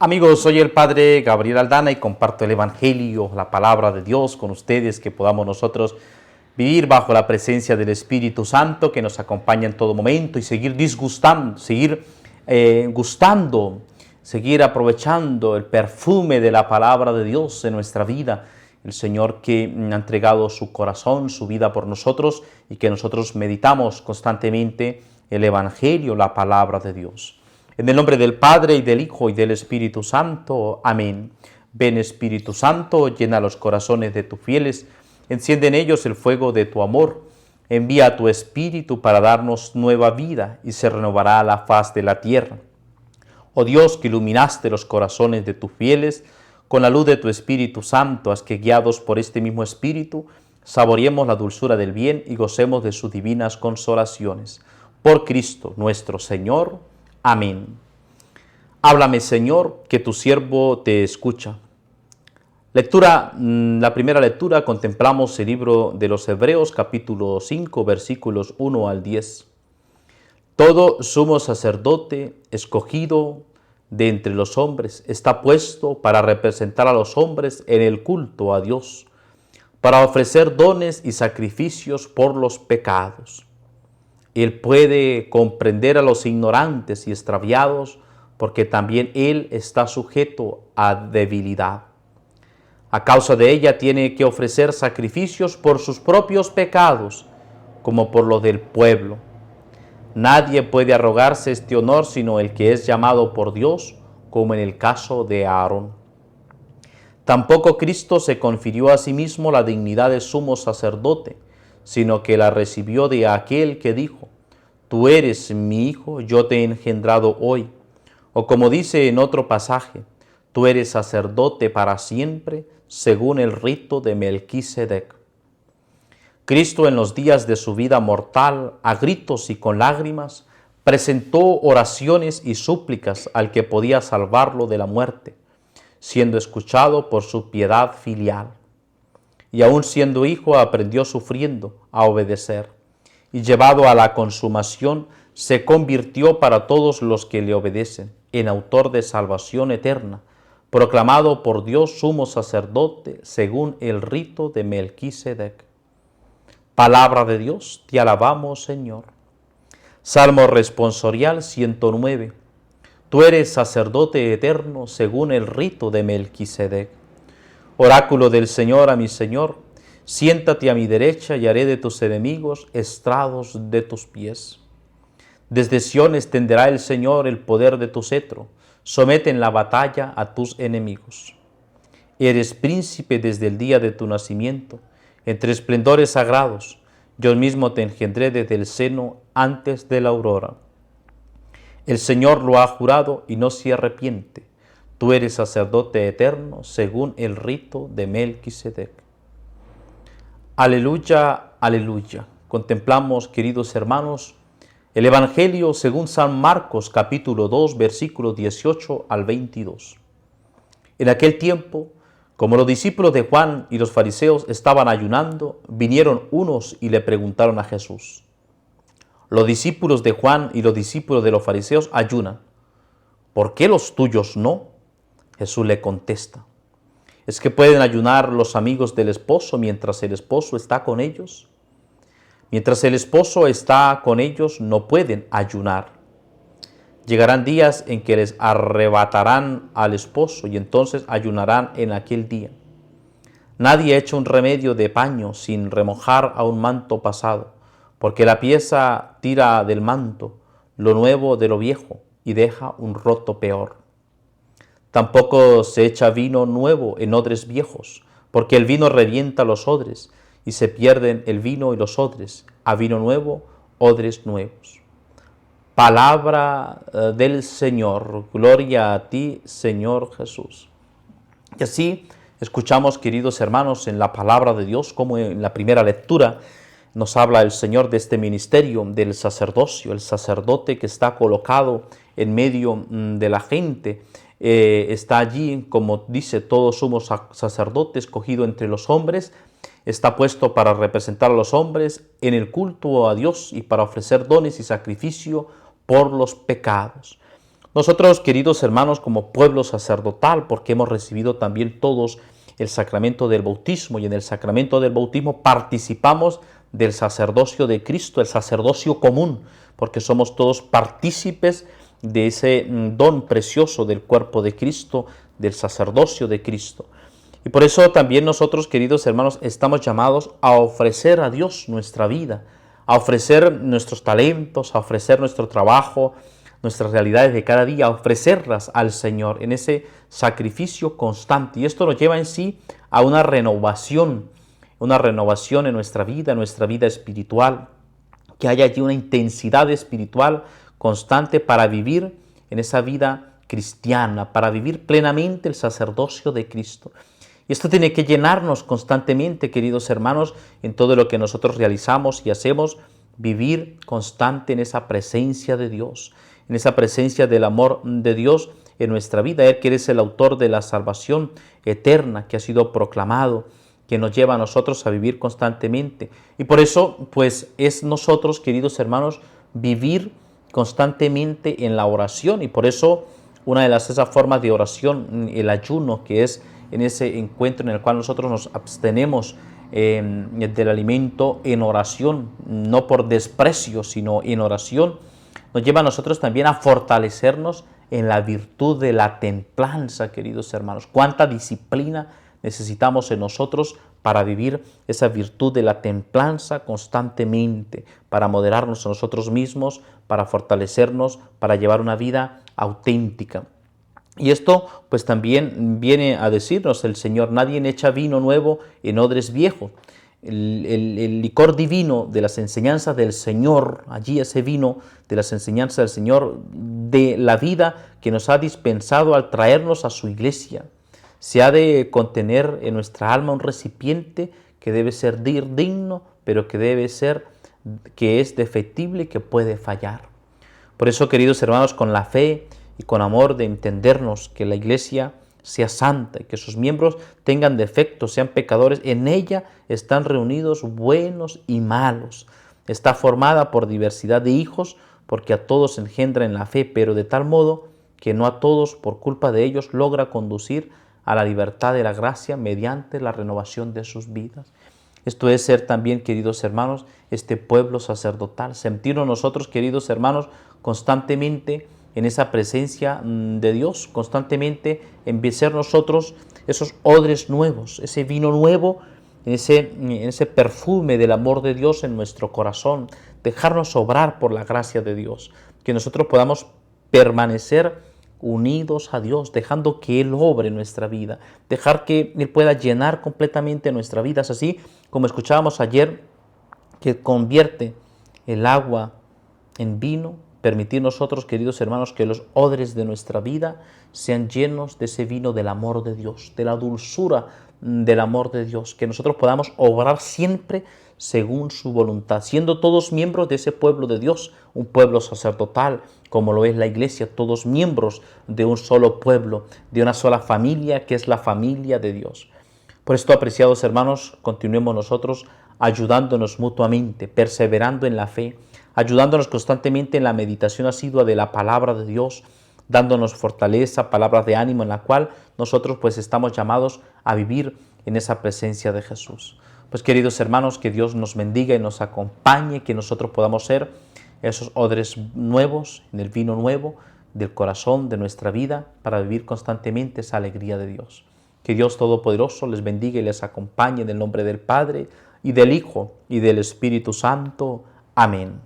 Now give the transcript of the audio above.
Amigos, soy el Padre Gabriel Aldana y comparto el Evangelio, la palabra de Dios con ustedes, que podamos nosotros vivir bajo la presencia del Espíritu Santo que nos acompaña en todo momento y seguir disgustando, gustando, seguir aprovechando el perfume de la palabra de Dios en nuestra vida. El Señor que ha entregado su corazón, su vida por nosotros y que nosotros meditamos constantemente el Evangelio, la palabra de Dios. En el nombre del Padre, y del Hijo, y del Espíritu Santo. Amén. Ven, Espíritu Santo, llena los corazones de tus fieles, enciende en ellos el fuego de tu amor. Envía a tu Espíritu para darnos nueva vida, y se renovará la faz de la tierra. Oh Dios, que iluminaste los corazones de tus fieles, con la luz de tu Espíritu Santo, haz que, guiados por este mismo Espíritu, saboreemos la dulzura del bien y gocemos de sus divinas consolaciones. Por Cristo nuestro Señor. Amén. Háblame, Señor, que tu siervo te escucha. La primera lectura, contemplamos el libro de los Hebreos, capítulo 5, versículos 1 al 10. Todo sumo sacerdote escogido de entre los hombres está puesto para representar a los hombres en el culto a Dios, para ofrecer dones y sacrificios por los pecados. Él puede comprender a los ignorantes y extraviados, porque también Él está sujeto a debilidad. A causa de ella tiene que ofrecer sacrificios por sus propios pecados, como por los del pueblo. Nadie puede arrogarse este honor sino el que es llamado por Dios, como en el caso de Aarón. Tampoco Cristo se confirió a sí mismo la dignidad de sumo sacerdote, sino que la recibió de aquel que dijo: Tú eres mi hijo, yo te he engendrado hoy. O como dice en otro pasaje: Tú eres sacerdote para siempre, según el rito de Melquisedec. Cristo, en los días de su vida mortal, a gritos y con lágrimas, presentó oraciones y súplicas al que podía salvarlo de la muerte, siendo escuchado por su piedad filial. Y aun siendo hijo, aprendió sufriendo a obedecer, y llevado a la consumación, se convirtió para todos los que le obedecen en autor de salvación eterna, proclamado por Dios sumo sacerdote según el rito de Melquisedec. Palabra de Dios, te alabamos, Señor. Salmo responsorial 109. Tú eres sacerdote eterno según el rito de Melquisedec. Oráculo del Señor a mi Señor, siéntate a mi derecha y haré de tus enemigos estrados de tus pies. Desde Sión extenderá el Señor el poder de tu cetro, somete en la batalla a tus enemigos. Eres príncipe desde el día de tu nacimiento, entre esplendores sagrados, yo mismo te engendré desde el seno antes de la aurora. El Señor lo ha jurado y no se arrepiente, tú eres sacerdote eterno según el rito de Melquisedec. Aleluya, aleluya. Contemplamos, queridos hermanos, el Evangelio según San Marcos, capítulo 2, versículos 18 al 22. En aquel tiempo, como los discípulos de Juan y los fariseos estaban ayunando, vinieron unos y le preguntaron a Jesús: Los discípulos de Juan y los discípulos de los fariseos ayunan, ¿por qué los tuyos no? Jesús le contesta: ¿Es que pueden ayunar los amigos del esposo mientras el esposo está con ellos? Mientras el esposo está con ellos, no pueden ayunar. Llegarán días en que les arrebatarán al esposo y entonces ayunarán en aquel día. Nadie echa un remedio de paño sin remojar a un manto pasado, porque la pieza tira del manto lo nuevo de lo viejo y deja un roto peor. Tampoco se echa vino nuevo en odres viejos, porque el vino revienta los odres y se pierden el vino y los odres. A vino nuevo, odres nuevos. Palabra del Señor. Gloria a ti, Señor Jesús. Y así escuchamos, queridos hermanos, en la palabra de Dios, como en la primera lectura nos habla el Señor de este ministerio del sacerdocio, el sacerdote que está colocado en medio de la gente. Está allí, como dice, todo sumo sacerdote escogido entre los hombres, está puesto para representar a los hombres en el culto a Dios y para ofrecer dones y sacrificio por los pecados. Nosotros, queridos hermanos, como pueblo sacerdotal, porque hemos recibido también todos el sacramento del bautismo, y en el sacramento del bautismo participamos del sacerdocio de Cristo, el sacerdocio común, porque somos todos partícipes de ese don precioso del cuerpo de Cristo, del sacerdocio de Cristo. Y por eso también nosotros, queridos hermanos, estamos llamados a ofrecer a Dios nuestra vida, a ofrecer nuestros talentos, a ofrecer nuestro trabajo, nuestras realidades de cada día, a ofrecerlas al Señor en ese sacrificio constante. Y esto nos lleva en sí a una renovación en nuestra vida espiritual, que haya allí una intensidad espiritual constante para vivir en esa vida cristiana, para vivir plenamente el sacerdocio de Cristo. Y esto tiene que llenarnos constantemente, queridos hermanos, en todo lo que nosotros realizamos y hacemos, vivir constante en esa presencia de Dios, en esa presencia del amor de Dios en nuestra vida. Él que es el autor de la salvación eterna que ha sido proclamado, que nos lleva a nosotros a vivir constantemente. Y por eso, pues, es nosotros, queridos hermanos, vivir constantemente en la oración. Y por eso, una de esas formas de oración, el ayuno, que es en ese encuentro en el cual nosotros nos abstenemos del alimento en oración, no por desprecio, sino en oración, nos lleva a nosotros también a fortalecernos en la virtud de la templanza, queridos hermanos. Cuánta disciplina necesitamos en nosotros para vivir esa virtud de la templanza constantemente, para moderarnos a nosotros mismos, para fortalecernos, para llevar una vida auténtica. Y esto pues también viene a decirnos el Señor: nadie echa vino nuevo en odres viejos. El licor divino de las enseñanzas del Señor, allí ese vino de las enseñanzas del Señor, de la vida que nos ha dispensado al traernos a su iglesia, se ha de contener en nuestra alma un recipiente que debe ser digno, pero que es defectible y que puede fallar. Por eso, queridos hermanos, con la fe y con amor de entendernos que la iglesia sea santa y que sus miembros tengan defectos, sean pecadores, en ella están reunidos buenos y malos. Está formada por diversidad de hijos, porque a todos engendra en la fe, pero de tal modo que no a todos, por culpa de ellos, logra conducir a la libertad de la gracia mediante la renovación de sus vidas. Esto es ser también, queridos hermanos, este pueblo sacerdotal, sentirnos nosotros, queridos hermanos, constantemente en esa presencia de Dios, constantemente en ser nosotros esos odres nuevos, ese vino nuevo, en ese perfume del amor de Dios en nuestro corazón, dejarnos obrar por la gracia de Dios, que nosotros podamos permanecer unidos a Dios, dejando que Él obre en nuestra vida, dejar que Él pueda llenar completamente nuestra vida. Es así como escuchábamos ayer, que convierte el agua en vino. Permitir nosotros, queridos hermanos, que los odres de nuestra vida sean llenos de ese vino del amor de Dios, de la dulzura del amor de Dios, que nosotros podamos obrar siempre según su voluntad, siendo todos miembros de ese pueblo de Dios, un pueblo sacerdotal, como lo es la iglesia, todos miembros de un solo pueblo, de una sola familia, que es la familia de Dios. Por esto, apreciados hermanos, continuemos nosotros ayudándonos mutuamente, perseverando en la fe, ayudándonos constantemente en la meditación asidua de la palabra de Dios, dándonos fortaleza, palabras de ánimo en la cual nosotros pues estamos llamados a vivir en esa presencia de Jesús. Pues queridos hermanos, que Dios nos bendiga y nos acompañe, que nosotros podamos ser esos odres nuevos, en el vino nuevo del corazón, de nuestra vida, para vivir constantemente esa alegría de Dios. Que Dios Todopoderoso les bendiga y les acompañe en el nombre del Padre, y del Hijo, y del Espíritu Santo. Amén.